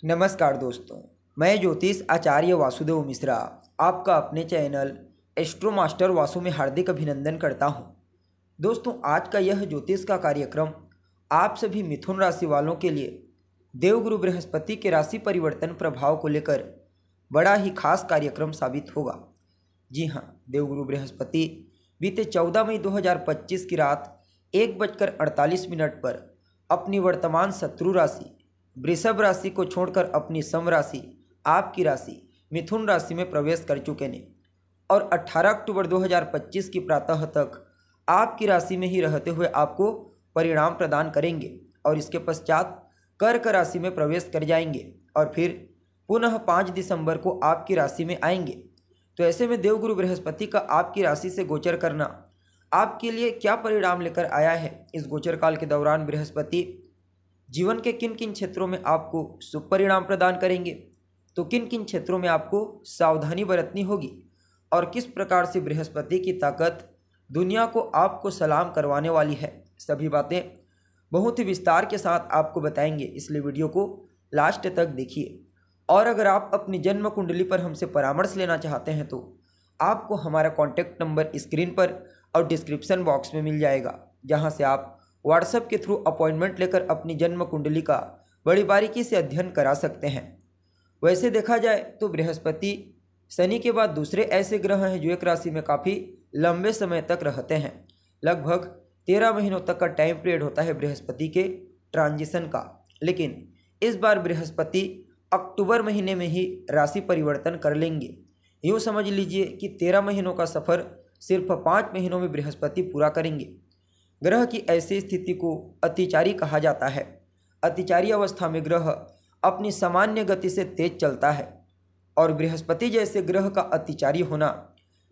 नमस्कार दोस्तों, मैं ज्योतिष आचार्य वासुदेव मिश्रा आपका अपने चैनल एस्ट्रो मास्टर वासु में हार्दिक अभिनंदन करता हूं। दोस्तों, आज का यह ज्योतिष का कार्यक्रम आप सभी मिथुन राशि वालों के लिए देवगुरु बृहस्पति के राशि परिवर्तन प्रभाव को लेकर बड़ा ही खास कार्यक्रम साबित होगा। जी हाँ, देवगुरु बृहस्पति बीते 14 मई 2025 की रात 1:48 पर अपनी वर्तमान शत्रु राशि वृषभ राशि को छोड़कर अपनी सम राशि आपकी राशि मिथुन राशि में प्रवेश कर चुके हैं और 18 अक्टूबर 2025 की प्रातः तक आपकी राशि में ही रहते हुए आपको परिणाम प्रदान करेंगे और इसके पश्चात कर्क राशि में प्रवेश कर जाएंगे और फिर पुनः 5 दिसंबर को आपकी राशि में आएंगे। तो ऐसे में देवगुरु बृहस्पति का आपकी राशि से गोचर करना आपके लिए क्या परिणाम लेकर आया है। इस गोचर काल के दौरान बृहस्पति जीवन के किन किन क्षेत्रों में आपको शुभ परिणाम प्रदान करेंगे, तो किन किन क्षेत्रों में आपको सावधानी बरतनी होगी और किस प्रकार से बृहस्पति की ताकत दुनिया को आपको सलाम करवाने वाली है, सभी बातें बहुत ही विस्तार के साथ आपको बताएंगे। इसलिए वीडियो को लास्ट तक देखिए। और अगर आप अपनी जन्म कुंडली पर हमसे परामर्श लेना चाहते हैं तो आपको हमारा कॉन्टैक्ट नंबर स्क्रीन पर और डिस्क्रिप्शन बॉक्स में मिल जाएगा, जहां से आप व्हाट्सएप के थ्रू अपॉइंटमेंट लेकर अपनी जन्म कुंडली का बड़ी बारीकी से अध्ययन करा सकते हैं। वैसे देखा जाए तो बृहस्पति शनि के बाद दूसरे ऐसे ग्रह हैं जो एक राशि में काफ़ी लंबे समय तक रहते हैं। लगभग 13 महीनों तक का टाइम पीरियड होता है बृहस्पति के ट्रांजिशन का। लेकिन इस बार बृहस्पति अक्टूबर महीने में ही राशि परिवर्तन कर लेंगे। यूँ समझ लीजिए कि 13 महीनों का सफ़र सिर्फ 5 महीनों में बृहस्पति पूरा करेंगे। ग्रह की ऐसी स्थिति को अतिचारी कहा जाता है। अतिचारी अवस्था में ग्रह अपनी सामान्य गति से तेज चलता है और बृहस्पति जैसे ग्रह का अतिचारी होना,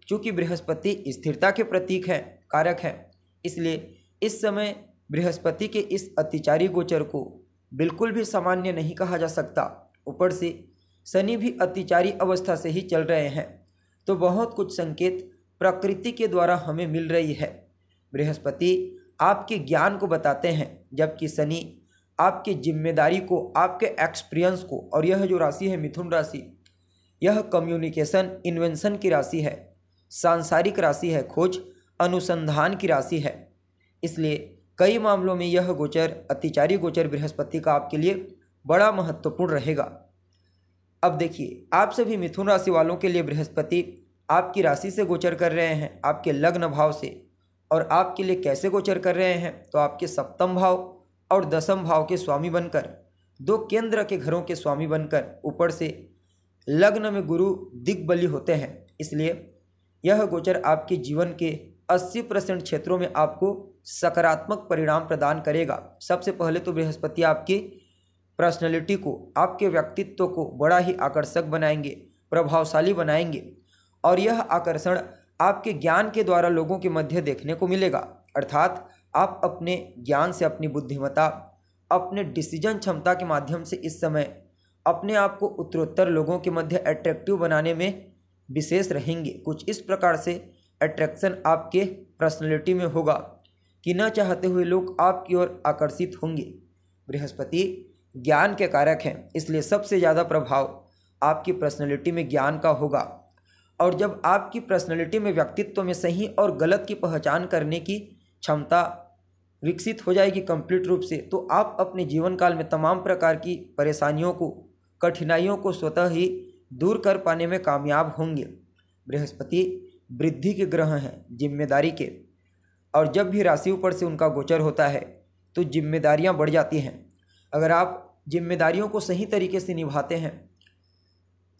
चूँकि बृहस्पति स्थिरता के प्रतीक हैं, कारक हैं, इसलिए इस समय बृहस्पति के इस अतिचारी गोचर को बिल्कुल भी सामान्य नहीं कहा जा सकता। ऊपर से शनि भी अतिचारी अवस्था से ही चल रहे हैं, तो बहुत कुछ संकेत प्रकृति के द्वारा हमें मिल रही है। बृहस्पति आपके ज्ञान को बताते हैं, जबकि शनि आपकी जिम्मेदारी को, आपके एक्सपीरियंस को, और यह जो राशि है मिथुन राशि, यह कम्युनिकेशन इन्वेंशन की राशि है, सांसारिक राशि है, खोज अनुसंधान की राशि है। इसलिए कई मामलों में यह गोचर, अतिचारी गोचर बृहस्पति का आपके लिए बड़ा महत्वपूर्ण रहेगा। अब देखिए, आप सभी मिथुन राशि वालों के लिए बृहस्पति आपकी राशि से गोचर कर रहे हैं, आपके लग्न भाव से, और आपके लिए कैसे गोचर कर रहे हैं, तो आपके सप्तम भाव और दसम भाव के स्वामी बनकर, दो केंद्र के घरों के स्वामी बनकर, ऊपर से लग्न में गुरु दिग्बली होते हैं। इसलिए यह गोचर आपके जीवन के 80% क्षेत्रों में आपको सकारात्मक परिणाम प्रदान करेगा। सबसे पहले तो बृहस्पति आपकी पर्सनैलिटी को, आपके व्यक्तित्व को बड़ा ही आकर्षक बनाएंगे, प्रभावशाली बनाएंगे, और यह आकर्षण आपके ज्ञान के द्वारा लोगों के मध्य देखने को मिलेगा। अर्थात आप अपने ज्ञान से, अपनी बुद्धिमत्ता, अपने डिसीजन क्षमता के माध्यम से इस समय अपने आप को उत्तरोत्तर लोगों के मध्य अट्रैक्टिव बनाने में विशेष रहेंगे। कुछ इस प्रकार से अट्रैक्शन आपके पर्सनैलिटी में होगा कि न चाहते हुए लोग आपकी ओर आकर्षित होंगे। बृहस्पति ज्ञान के कारक हैं, इसलिए सबसे ज़्यादा प्रभाव आपकी पर्सनैलिटी में ज्ञान का होगा। और जब आपकी पर्सनैलिटी में, व्यक्तित्व में सही और गलत की पहचान करने की क्षमता विकसित हो जाएगी कंप्लीट रूप से, तो आप अपने जीवन काल में तमाम प्रकार की परेशानियों को, कठिनाइयों को स्वतः ही दूर कर पाने में कामयाब होंगे। बृहस्पति वृद्धि के ग्रह हैं, जिम्मेदारी के, और जब भी राशि ऊपर से उनका गोचर होता है तो जिम्मेदारियां बढ़ जाती हैं। अगर आप जिम्मेदारियों को सही तरीके से निभाते हैं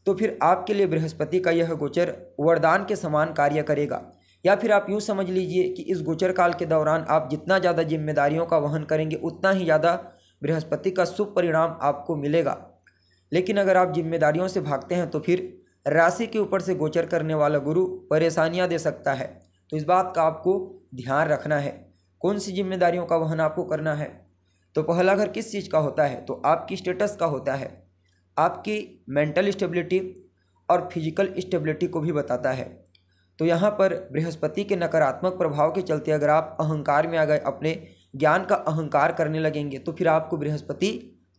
तो फिर आपके लिए बृहस्पति का यह गोचर वरदान के समान कार्य करेगा। या फिर आप यूँ समझ लीजिए कि इस गोचर काल के दौरान आप जितना ज़्यादा जिम्मेदारियों का वहन करेंगे, उतना ही ज़्यादा बृहस्पति का शुभ परिणाम आपको मिलेगा। लेकिन अगर आप जिम्मेदारियों से भागते हैं तो फिर राशि के ऊपर से गोचर करने वाला गुरु परेशानियाँ दे सकता है। तो इस बात का आपको ध्यान रखना है। कौन सी जिम्मेदारियों का वहन आपको करना है, तो पहला घर किस चीज़ का होता है, तो आपकी स्टेटस का होता है, आपकी मेंटल स्टेबिलिटी और फिजिकल स्टेबिलिटी को भी बताता है। तो यहाँ पर बृहस्पति के नकारात्मक प्रभाव के चलते अगर आप अहंकार में आ गए, अपने ज्ञान का अहंकार करने लगेंगे, तो फिर आपको बृहस्पति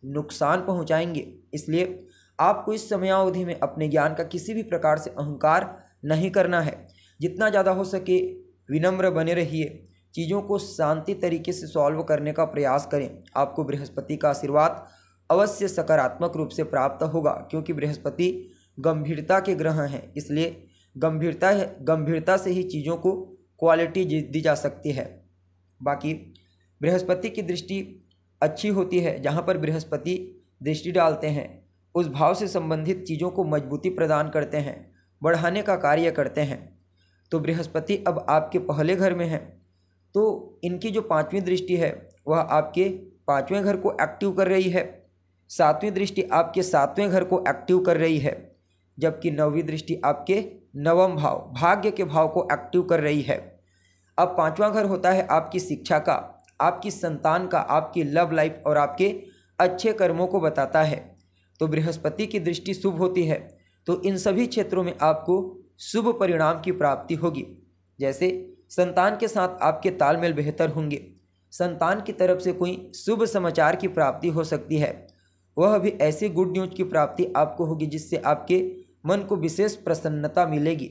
नुकसान पहुंचाएंगे। इसलिए आपको इस समयावधि में अपने ज्ञान का किसी भी प्रकार से अहंकार नहीं करना है। जितना ज़्यादा हो सके विनम्र बने रहिए, चीज़ों को शांति तरीके से सॉल्व करने का प्रयास करें। आपको बृहस्पति का आशीर्वाद अवश्य सकारात्मक रूप से प्राप्त होगा, क्योंकि बृहस्पति गंभीरता के ग्रह हैं। इसलिए गंभीरता से ही चीज़ों को क्वालिटी दी जा सकती है। बाकी बृहस्पति की दृष्टि अच्छी होती है, जहाँ पर बृहस्पति दृष्टि डालते हैं उस भाव से संबंधित चीज़ों को मजबूती प्रदान करते हैं, बढ़ाने का कार्य करते हैं। तो बृहस्पति अब आपके पहले घर में है, तो इनकी जो 5वीं दृष्टि है वह आपके 5वें घर को एक्टिव कर रही है। 7वीं दृष्टि आपके 7वें घर को एक्टिव कर रही है, जबकि 9वीं दृष्टि आपके 9वें भाव भाग्य के भाव को एक्टिव कर रही है। अब 5वां घर होता है आपकी शिक्षा का, आपकी संतान का, आपकी लव लाइफ और आपके अच्छे कर्मों को बताता है। तो बृहस्पति की दृष्टि शुभ होती है, तो इन सभी क्षेत्रों में आपको शुभ परिणाम की प्राप्ति होगी। जैसे संतान के साथ आपके तालमेल बेहतर होंगे, संतान की तरफ से कोई शुभ समाचार की प्राप्ति हो सकती है, वह भी ऐसी गुड न्यूज की प्राप्ति आपको होगी जिससे आपके मन को विशेष प्रसन्नता मिलेगी।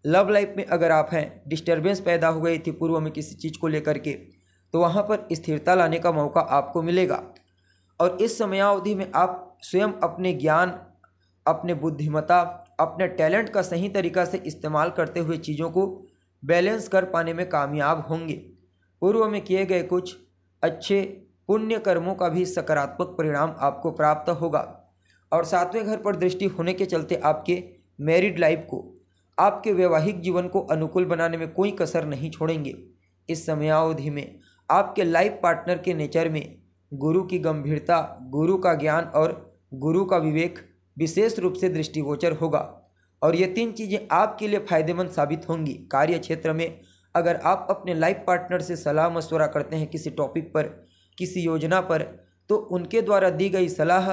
लव लाइफ में अगर आप हैं, डिस्टर्बेंस पैदा हो गई थी पूर्व में किसी चीज़ को लेकर के, तो वहाँ पर स्थिरता लाने का मौका आपको मिलेगा। और इस समयावधि में आप स्वयं अपने ज्ञान, अपने बुद्धिमत्ता, अपने टैलेंट का सही तरीक़ा से इस्तेमाल करते हुए चीज़ों को बैलेंस कर पाने में कामयाब होंगे। पूर्व में किए गए कुछ अच्छे पुण्य कर्मों का भी सकारात्मक परिणाम आपको प्राप्त होगा। और 7वें घर पर दृष्टि होने के चलते आपके मैरिड लाइफ को, आपके वैवाहिक जीवन को अनुकूल बनाने में कोई कसर नहीं छोड़ेंगे। इस समयावधि में आपके लाइफ पार्टनर के नेचर में गुरु की गंभीरता, गुरु का ज्ञान और गुरु का विवेक विशेष रूप से दृष्टिगोचर होगा। और ये 3 चीज़ें आपके लिए फायदेमंद साबित होंगी। कार्य क्षेत्र में अगर आप अपने लाइफ पार्टनर से सलाह मशवरा करते हैं किसी टॉपिक पर, किसी योजना पर, तो उनके द्वारा दी गई सलाह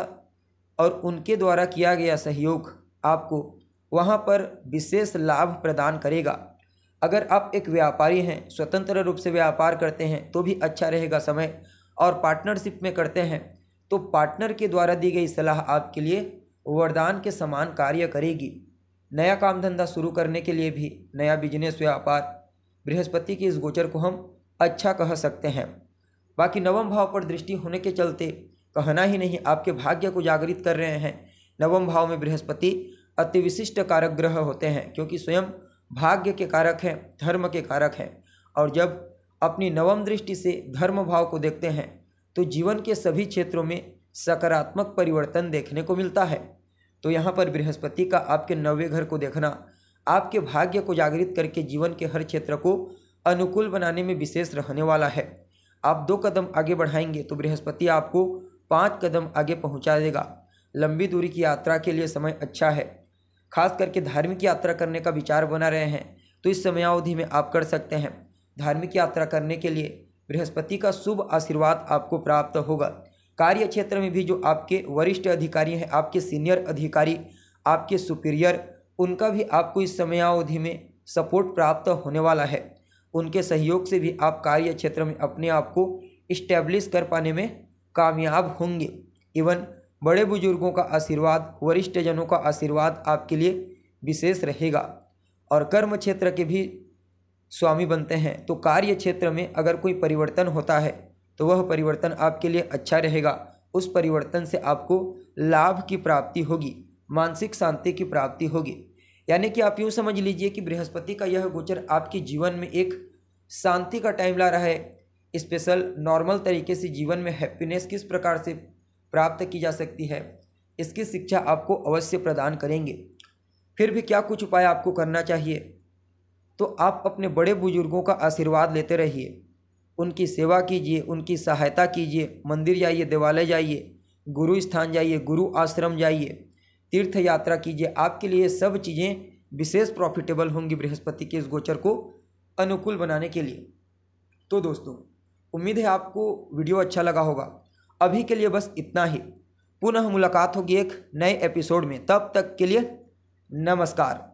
और उनके द्वारा किया गया सहयोग आपको वहाँ पर विशेष लाभ प्रदान करेगा। अगर आप एक व्यापारी हैं, स्वतंत्र रूप से व्यापार करते हैं, तो भी अच्छा रहेगा समय। और पार्टनरशिप में करते हैं तो पार्टनर के द्वारा दी गई सलाह आपके लिए वरदान के समान कार्य करेगी। नया काम धंधा शुरू करने के लिए भी, नया बिजनेस व्यापार, बृहस्पति के इस गोचर को हम अच्छा कह सकते हैं। बाकी 9वें भाव पर दृष्टि होने के चलते कहना ही नहीं, आपके भाग्य को जागृत कर रहे हैं। 9वें भाव में बृहस्पति अति विशिष्ट कारक ग्रह होते हैं, क्योंकि स्वयं भाग्य के कारक हैं, धर्म के कारक हैं। और जब अपनी 9वीं दृष्टि से धर्म भाव को देखते हैं तो जीवन के सभी क्षेत्रों में सकारात्मक परिवर्तन देखने को मिलता है। तो यहाँ पर बृहस्पति का आपके 9वें घर को देखना आपके भाग्य को जागृत करके जीवन के हर क्षेत्र को अनुकूल बनाने में विशेष रहने वाला है। आप 2 कदम आगे बढ़ाएंगे तो बृहस्पति आपको 5 कदम आगे पहुँचा देगा। लंबी दूरी की यात्रा के लिए समय अच्छा है, खास करके धार्मिक यात्रा करने का विचार बना रहे हैं तो इस समयावधि में आप कर सकते हैं। धार्मिक यात्रा करने के लिए बृहस्पति का शुभ आशीर्वाद आपको प्राप्त होगा। कार्य क्षेत्र में भी जो आपके वरिष्ठ अधिकारी हैं, आपके सीनियर अधिकारी, आपके सुपीरियर, उनका भी आपको इस समयावधि में सपोर्ट प्राप्त होने वाला है। उनके सहयोग से भी आप कार्य क्षेत्र में अपने आप को इस्टेब्लिश कर पाने में कामयाब होंगे। इवन बड़े बुजुर्गों का आशीर्वाद, वरिष्ठ जनों का आशीर्वाद आपके लिए विशेष रहेगा। और कर्म क्षेत्र के भी स्वामी बनते हैं तो कार्य क्षेत्र में अगर कोई परिवर्तन होता है तो वह परिवर्तन आपके लिए अच्छा रहेगा। उस परिवर्तन से आपको लाभ की प्राप्ति होगी, मानसिक शांति की प्राप्ति होगी। यानी कि आप यूँ समझ लीजिए कि बृहस्पति का यह गोचर आपके जीवन में एक शांति का टाइम ला रहा है। स्पेशल नॉर्मल तरीके से जीवन में हैप्पीनेस किस प्रकार से प्राप्त की जा सकती है, इसकी शिक्षा आपको अवश्य प्रदान करेंगे। फिर भी क्या कुछ उपाय आपको करना चाहिए, तो आप अपने बड़े बुजुर्गों का आशीर्वाद लेते रहिए, उनकी सेवा कीजिए, उनकी सहायता कीजिए। मंदिर जाइए, देवालय जाइए, गुरु स्थान जाइए, गुरु आश्रम जाइए, तीर्थ यात्रा कीजिए। आपके लिए सब चीज़ें विशेष प्रॉफिटेबल होंगी बृहस्पति के इस गोचर को अनुकूल बनाने के लिए। तो दोस्तों, उम्मीद है आपको वीडियो अच्छा लगा होगा। अभी के लिए बस इतना ही। पुनः मुलाकात होगी एक नए एपिसोड में। तब तक के लिए नमस्कार।